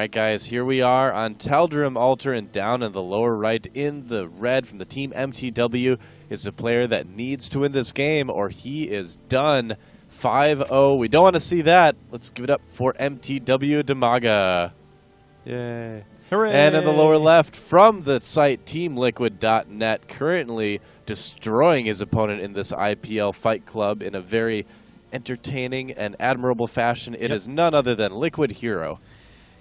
right, guys, here we are on Tal'Darim Altar, and down in the lower right in the red from the team MTW is a player that needs to win this game or he is done. 5-0. We don't want to see that. Let's give it up for mTw.Dimaga. Yay. Hooray. And in the lower left from the site TeamLiquid.net, currently destroying his opponent in this IPL Fight Club in a very entertaining and admirable fashion. It is none other than Liquid HerO.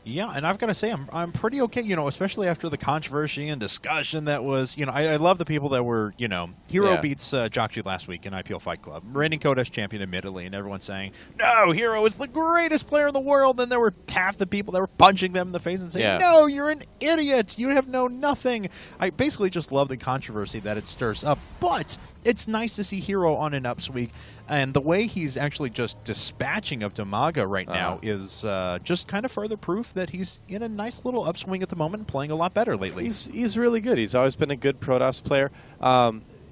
Yeah, and I've got to say, I'm pretty okay, especially after the controversy and discussion that was, I love the people that were, HerO beats Jockji last week in IPL Fight Club. Reigning Kodesh champion, admittedly, and everyone's saying, no, HerO is the greatest player in the world, and there were half the people that were punching them in the face and saying, no, you're an idiot, you have known nothing. I basically just love the controversy that it stirs up, but it's nice to see HerO on an upswing, and the way he's actually just dispatching of Dimaga right now is just kind of further proof that he's in a nice little upswing at the moment and playing a lot better lately. He's really good. He's always been a good Protoss player.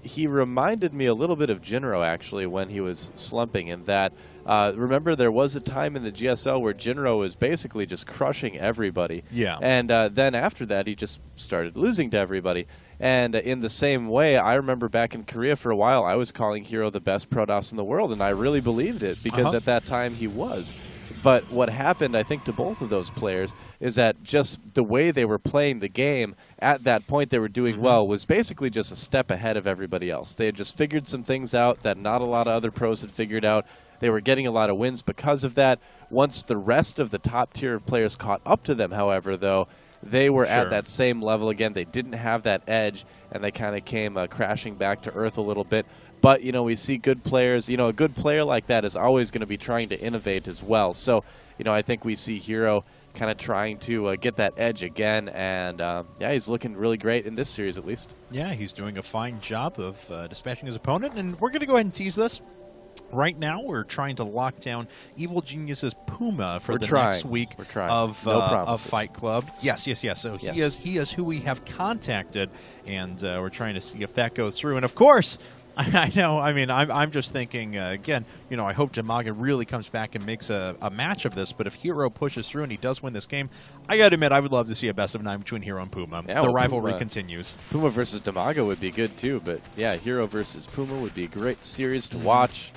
He reminded me a little bit of Jinro, actually, when he was slumping, in that, remember, there was a time in the GSL where Jinro was basically just crushing everybody. Yeah. And then after that, he just started losing to everybody. And in the same way, I remember back in Korea for a while, I was calling HerO the best Protoss in the world, and I really believed it, because at that time he was. But what happened, I think, to both of those players is that just the way they were playing the game, at that point they were doing well, was basically just a step ahead of everybody else. They had just figured some things out that not a lot of other pros had figured out. They were getting a lot of wins because of that. Once the rest of the top tier of players caught up to them, however, though, they were at that same level again. They didn't have that edge, and they kind of came crashing back to earth a little bit. But, we see good players. A good player like that is always going to be trying to innovate as well. So, I think we see HerO kind of trying to get that edge again. And, yeah, he's looking really great in this series at least. Yeah, he's doing a fine job of dispatching his opponent. And we're going to go ahead and tease this. Right now, we're trying to lock down Evil Genius's Puma for next week of Fight Club. Yes. So he is who we have contacted, and we're trying to see if that goes through. And of course, I know. I mean, I'm just thinking again. I hope Dimaga really comes back and makes a match of this. But if HerO pushes through and he does win this game, I got to admit, I would love to see a best of 9 between HerO and Puma. Yeah, the rivalry continues. Puma versus Dimaga would be good too. But yeah, HerO versus Puma would be a great series to watch.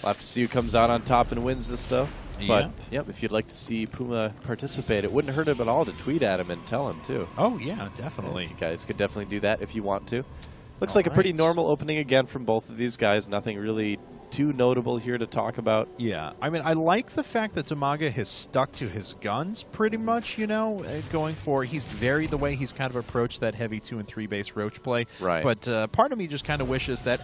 We'll have to see who comes out on top and wins this, though. But, yep, if you'd like to see Puma participate, it wouldn't hurt him at all to tweet at him and tell him, too. Oh, yeah, definitely. You guys could definitely do that if you want to. Looks like a pretty normal opening again from both of these guys. Nothing really too notable here to talk about. Yeah, I mean, I like the fact that Dimaga has stuck to his guns pretty much, going for, he's varied the way he's kind of approached that heavy 2 and 3 base Roach play. Right. But part of me just kind of wishes that,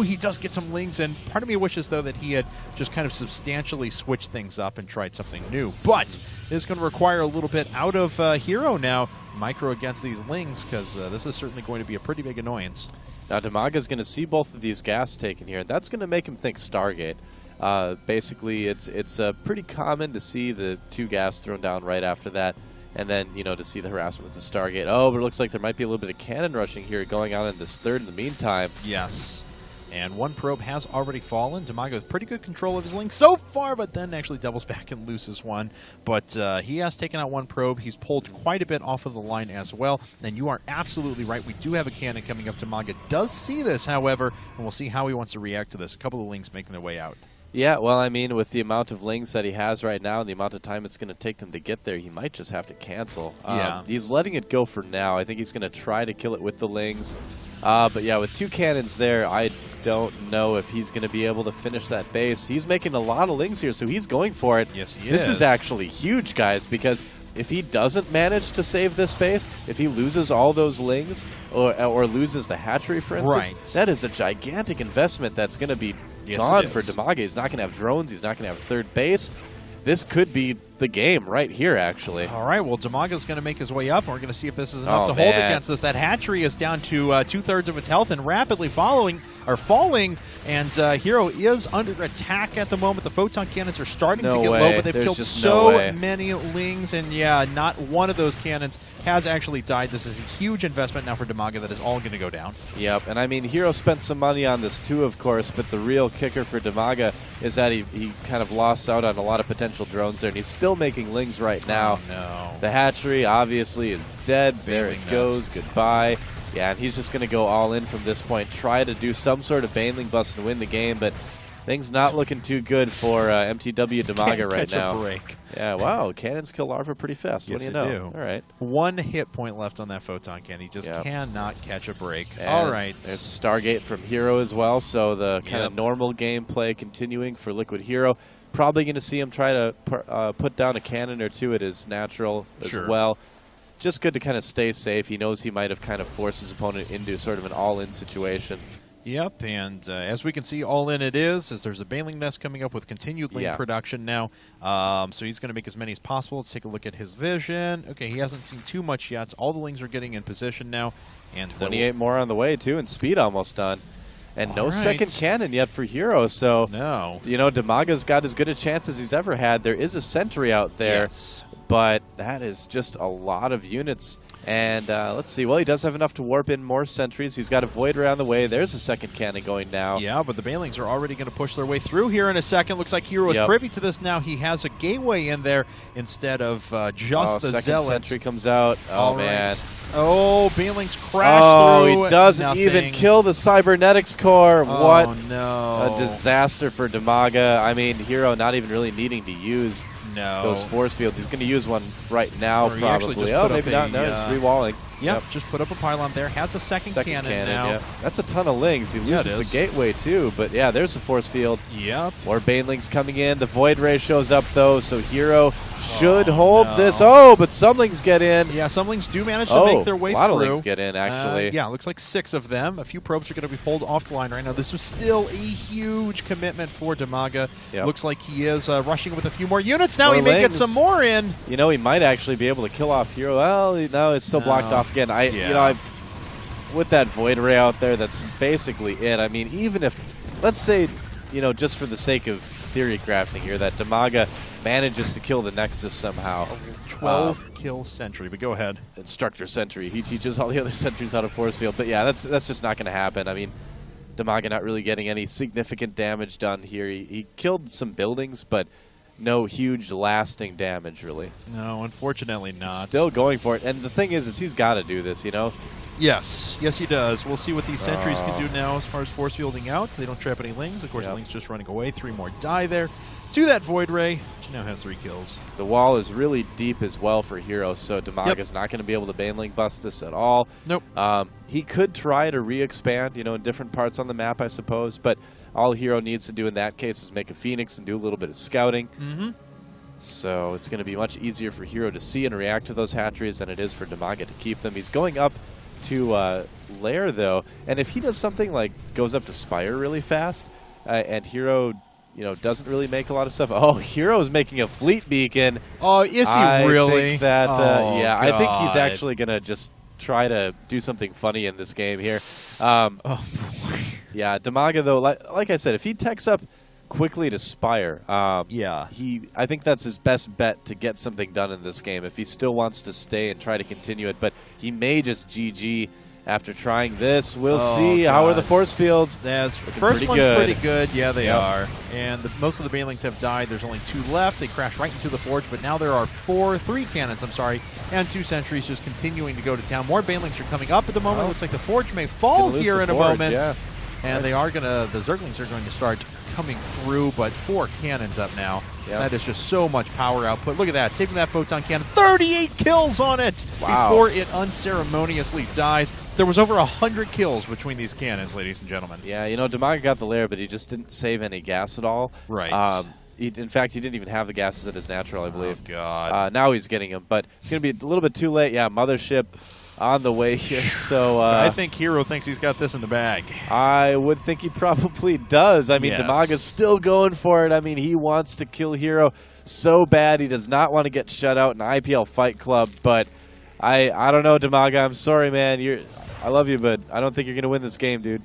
he does get some lings, and part of me wishes, though, that he had just kind of substantially switched things up and tried something new. But it's going to require a little bit out of HerO now, micro against these lings, because this is certainly going to be a pretty big annoyance. Now, Dimaga's going to see both of these gas taken here, and that's going to make him think Stargate. Basically, it's pretty common to see the 2 gas thrown down right after that, and then, to see the harassment with the Stargate. Oh, but it looks like there might be a little bit of cannon rushing here going on in this third in the meantime. Yes. And 1 probe has already fallen. Dimaga with pretty good control of his link so far, but then actually doubles back and loses 1. But he has taken out 1 probe. He's pulled quite a bit off of the line as well. And you are absolutely right. We do have a cannon coming up. Dimaga does see this, however, and we'll see how he wants to react to this. A couple of links making their way out. Yeah, well, I mean, with the amount of lings that he has right now and the amount of time it's going to take them to get there, he might just have to cancel. He's letting it go for now. I think he's going to try to kill it with the lings. But yeah, with 2 cannons there, I don't know if he's going to be able to finish that base. He's making a lot of lings here, so he's going for it. Yes, he is. This is actually huge, guys, because if he doesn't manage to save this base, if he loses all those lings or loses the hatchery, for instance, that is a gigantic investment that's going to be gone for Dimaga. He's not going to have drones. He's not going to have third base. This could be the game right here, actually. All right, well, Dimaga's going to make his way up, and we're going to see if this is enough to hold against this. That hatchery is down to 2/3 of its health and rapidly following. are falling, and HerO is under attack at the moment. The photon cannons are starting to get low, but they've killed so many Lings, and yeah, not one of those cannons has actually died. This is a huge investment now for Dimaga that is all going to go down. Yep, and I mean, HerO spent some money on this too, of course, but the real kicker for Dimaga is that he kind of lost out on a lot of potential drones there, and he's still making Lings right now. Oh, no. The hatchery, obviously, is dead. There it goes. Goodbye. Yeah, and he's just going to go all in from this point, try to do some sort of Baneling bust and win the game, but things not looking too good for mTw.Dimaga right now. A break. Yeah, wow, cannons kill larva pretty fast. Yes, what do you know? Do. All right. 1 hit point left on that photon cannon. He just cannot catch a break. And all right. There's a Stargate from HerO as well, so the kind of normal gameplay continuing for Liquid HerO. Probably going to see him try to put down a cannon or two at his natural as well. Just good to kind of stay safe. He knows he might have kind of forced his opponent into sort of an all-in situation. Yep, and as we can see, all-in it is, as there's a Baneling nest coming up with continued Ling production now. So he's going to make as many as possible. Let's take a look at his vision. Okay, he hasn't seen too much yet. All the Lings are getting in position now. And 28 more on the way, too, and speed almost done. And no second cannon yet for HerO, so you know, Dimaga's got as good a chance as he's ever had. There is a sentry out there, but that is just a lot of units. And let's see. Well, he does have enough to warp in more sentries. He's got a Void Ray on the way. There's a second cannon going now. Yeah, but the Banelings are already going to push their way through here in a second. Looks like HerO is privy to this now. He has a gateway in there instead of just the second Zealot. Sentry comes out. Oh, man. Oh, Banelings crash through. He doesn't even kill the Cybernetics core. Oh, what no. a disaster for Dimaga. I mean, HerO not even really needing to use those force fields. He's going to use one right now, probably. Oh, maybe not. No, he's rewalling. Yep, just put up a pylon there. Has a second cannon now. Yeah. That's a ton of Lings. He loses the gateway, too. But, yeah, there's the force field. Yep. More Banelings coming in. The Void Ray shows up, though, so HerO should hold this. Oh, but some Lings get in. Yeah, some Lings do manage to make their way through. A lot of Lings get in, actually. Yeah, looks like 6 of them. A few probes are going to be pulled off the line right now. This was still a huge commitment for Dimaga. Looks like he is rushing with a few more units. Now he may get some more in. You know, he might actually be able to kill off HerO. Well, no, it's still blocked off again. You know, with that Void Ray out there, that's basically it. I mean, even if, let's say, you know, just for the sake of theory crafting here, that Dimaga manages to kill the Nexus somehow. 12 kill Sentry, but go ahead. Instructor Sentry. He teaches all the other Sentries how to force field. But yeah, that's just not going to happen. I mean, Dimaga not really getting any significant damage done here. He killed some buildings, but no huge lasting damage, really. No, unfortunately not. Still going for it. And the thing is he's got to do this, you know? Yes. Yes, he does. We'll see what these sentries can do now as far as force fielding out. They don't trap any Lings. Of course, the Lings just running away. 3 more die there to that Void Ray, which now has 3 kills. The wall is really deep as well for HerO, so Dimaga's not going to be able to Baneling bust this at all. Nope. He could try to re-expand, you know, in different parts on the map, I suppose, but all HerO needs to do in that case is make a Phoenix and do a little bit of scouting. So it's going to be much easier for HerO to see and react to those hatcheries than it is for Dimaga to keep them. He's going up to Lair, though, and if he does something like goes up to Spire really fast, and HerO, you know, doesn't really make a lot of stuff. Oh, HerO's making a fleet beacon. Oh, is he really? Think that, yeah, I think he's actually going to just try to do something funny in this game here. Oh, boy. Yeah, Dimaga, though, like I said, if he techs up quickly to Spire, yeah, I think that's his best bet to get something done in this game if he still wants to stay and try to continue it. But he may just GG after trying this. We'll see. How are the force fields? That's first one's pretty good. Yeah, they are. And most of the Banelings have died. There's only 2 left. They crash right into the Forge, but now there are 3 cannons, I'm sorry, and 2 sentries just continuing to go to town. More Banelings are coming up at the moment. Looks like the Forge may fall here in a moment. Yeah. And they are going to, the Zerglings are going to start coming through, but 4 cannons up now. That is just so much power output. Look at that, saving that photon cannon. 38 kills on it before it unceremoniously dies. There was over 100 kills between these cannons, ladies and gentlemen. Yeah, you know, Dimaga got the lair, but he just didn't save any gas at all. Right. In fact, he didn't even have the gases at his natural, I believe. Oh, God. Now he's getting them, but it's going to be a little bit too late. Yeah, Mothership on the way here, so I think HerO thinks he's got this in the bag. I would think he probably does. I mean, Dimaga's still going for it. I mean, he wants to kill HerO so bad. He does not want to get shut out in IPL Fight Club, but I don't know, Dimaga. I'm sorry, man. I love you, but I don't think you're going to win this game, dude.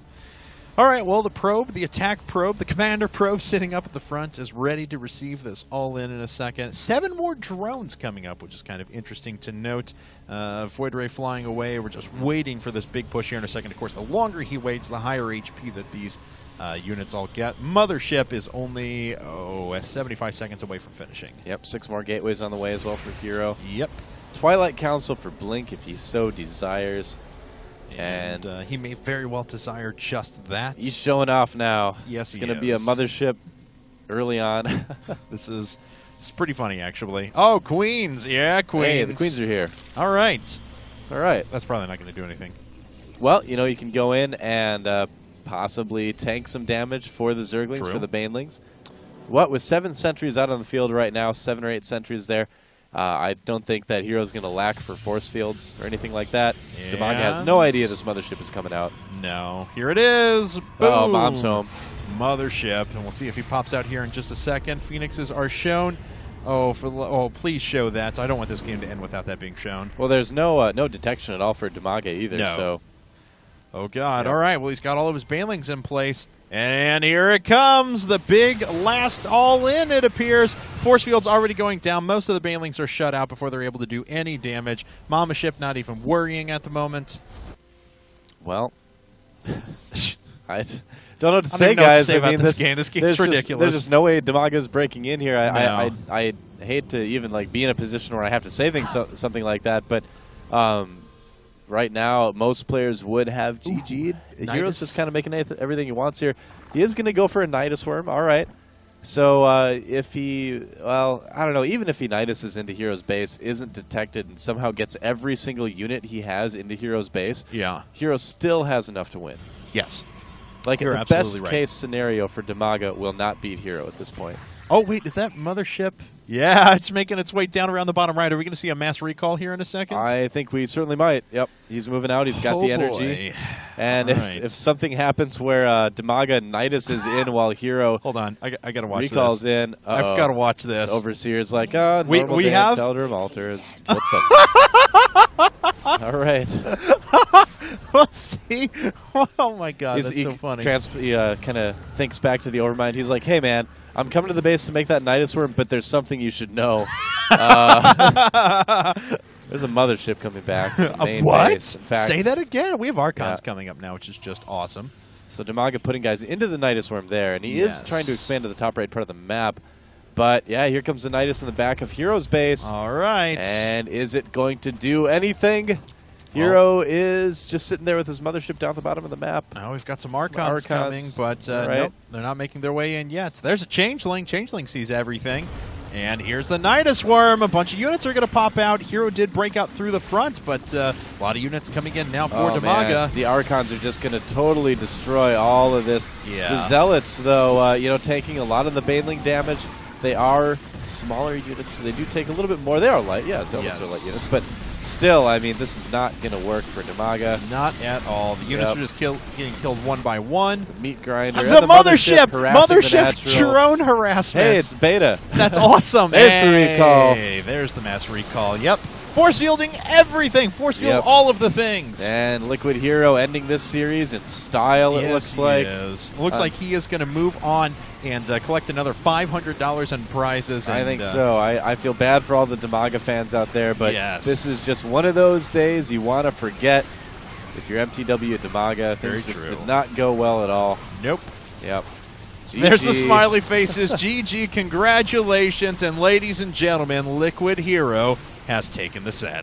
All right, well, the probe, the attack probe, the commander probe sitting up at the front is ready to receive this all in a second. 7 more drones coming up, which is kind of interesting to note. Void Ray flying away. We're just waiting for this big push here in a second. Of course, the longer he waits, the higher HP that these units all get. Mothership is only 75 seconds away from finishing. Yep, 6 more gateways on the way as well for HerO. Yep. Twilight Council for Blink if he so desires. And he may very well desire just that. He's showing off now. Yes, it's going to be a mothership early on. It's pretty funny, actually. Oh, Queens. Yeah, Queens. Hey, the Queens are here. All right. All right. That's probably not going to do anything. Well, you know, you can go in and possibly tank some damage for the Zerglings, for the Banelings. What, with 7 sentries out on the field right now, 7 or 8 sentries there, I don't think that HerO's going to lack for force fields or anything like that. Dimaga has no idea this mothership is coming out. No. Here it is. Boom. Oh, Mom's home. Mothership. And we'll see if he pops out here in just a second. Phoenixes are shown. Oh, please show that. I don't want this game to end without that being shown. Well, there's no detection at all for Dimaga either. No. So. Oh, God. All right. Well, he's got all of his Banelings in place. And here it comes, the big last all-in, it appears. Force field's already going down. Most of the Banelings are shut out before they're able to do any damage. Mama Ship not even worrying at the moment. Well, I don't know what to say, guys. I mean, this game is ridiculous. There's just no way Dimaga's breaking in here. I hate to even be in a position where I have to say something like that, but right now, most players would have GG'd. HerO's just kind of making everything he wants here. He is going to go for a Nidus Worm. All right. So if he, well, I don't know, even if he Niduses into HerO's base, isn't detected, and somehow gets every single unit he has into HerO's base, HerO still has enough to win. Yes. Like, in the best case scenario for Dimaga, will not beat HerO at this point. Oh, wait, is that Mothership? Yeah, it's making its way down around the bottom right. Are we going to see a mass recall here in a second? I think we certainly might. Yep, he's moving out. He's got the energy. Boy. And if something happens where Dimaga Nidus is in while HerO hold on, I got to watch recalls this. in. I've got to watch this. Overseer's like, we have Tal'Darim alters. What the? All right. Let's see. Oh my God, that's so funny. He kind of thinks back to the Overmind. He's like, hey man, I'm coming to the base to make that Nidus Worm, but there's something you should know. There's a mothership coming back. What? Base. In fact, say that again. We have Archons coming up now, which is just awesome. So Dimaga putting guys into the Nidus Worm there, and he is trying to expand to the top right part of the map. But, yeah, here comes the Nidus in the back of HerO's base. All right. And is it going to do anything? HerO is just sitting there with his mothership down the bottom of the map. Now we've got some Archons coming, but nope, they're not making their way in yet. There's a Changeling. Changeling sees everything. And here's the Nidus Worm. A bunch of units are going to pop out. HerO did break out through the front, but a lot of units coming in now for Dimaga. Man. The Archons are just going to totally destroy all of this. Yeah. The Zealots, though, taking a lot of the Baneling damage. They are smaller units, so they do take a little bit more. They are light. Yeah, Zealots are light units, but still, I mean, this is not going to work for Dimaga. Not at all. The units are just getting killed one by one. The meat grinder. The mothership! Mothership drone harassment. Hey, it's Beta. That's awesome. There's the recall. Hey, there's the mass recall. Yep. Force fielding everything. Force field all of the things. And Liquid HerO ending this series in style, it looks like. It looks like he is going to move on and collect another $500 in prizes. I think so. I feel bad for all the Dimaga fans out there, but this is just one of those days you want to forget if you're mTw.Dimaga. Things just did not go well at all. Nope. Yep. GG. There's the smiley faces. GG, congratulations. And ladies and gentlemen, Liquid HerO has taken the set.